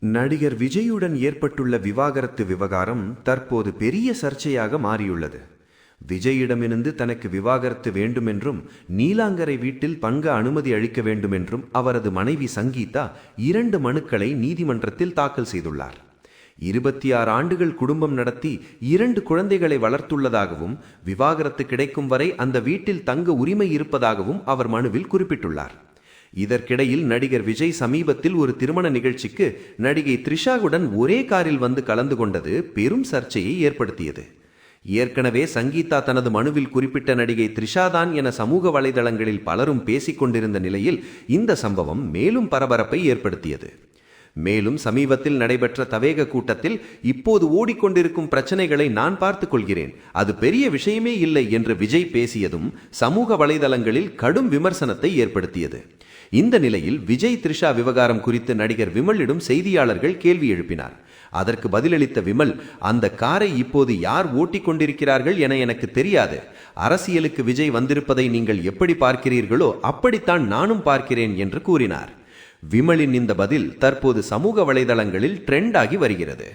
நடிகர் விஜயுடன் ஏற்பட்டுள்ள விவாகரத்து விவகாரம் தற்போது பெரிய சர்ச்சையாக மாறியுள்ளது. விஜயிடமிருந்து தனக்கு விவாகரத்து வேண்டுமென்றும் நீலாங்கரை வீட்டில் பங்க அனுமதி அளிக்க வேண்டுமென்றும் அவரது மனைவி சங்கீதா 2 மனுக்களை நீதிமன்றத்தில் தாக்கல் செய்துள்ளார். 26 ஆண்டுகள் குடும்பம் நடத்தி 2 குழந்தைகளை வளர்த்துள்ளதாகவும் விவாகரத்து கிடைக்கும் வரை அந்த வீட்டில் தங்க உரிமை இருப்பதாகவும் அவர் மனுவில் குறிப்பிட்டுள்ளார். இதற்கிடையில் நடிகர் விஜய் சமீபத்தில் ஒரு திருமண நிகழ்ச்சிக்கு நடிகை த்ரிஷாவுடன் ஒரே காரில் வந்து கலந்து கொண்டது பெரும் சர்ச்சையை ஏற்படுத்தியது. ஏற்கனவே சங்கீதா தனது மனுவில் குறிப்பிட்ட நடிகை த்ரிஷாதான் என சமூக வலைதளங்களில் பலரும் பேசிக் கொண்டிருந்த நிலையில் இந்த சம்பவம் மேலும் பரபரப்பை ஏற்படுத்தியது. மேலும் சமீபத்தில் நடைபெற்ற தவேக கூட்டத்தில் இப்போது ஓடிக்கொண்டிருக்கும் பிரச்சனைகளை நான் பார்த்துக் கொள்கிறேன், அது பெரிய விஷயமே இல்லை என்று விஜய் பேசியதும் சமூக வலைதளங்களில் கடும் விமர்சனத்தை ஏற்படுத்தியது. இந்த நிலையில் விஜய் த்ரிஷா விவகாரம் குறித்து நடிகர் விமலிடம் செய்தியாளர்கள் கேள்வி எழுப்பினார். அதற்கு பதிலளித்த விமல், அந்த காரை இப்போது யார் ஓட்டிக் கொண்டிருக்கிறார்கள் என எனக்கு தெரியாது. அரசியலுக்கு விஜய் வந்திருப்பதை நீங்கள் எப்படி பார்க்கிறீர்களோ அப்படித்தான் நானும் பார்க்கிறேன் என்று கூறினார். விமலின் இந்த பதில் தற்போது சமூக வலைதளங்களில் ட்ரெண்ட் ஆகி வருகிறது.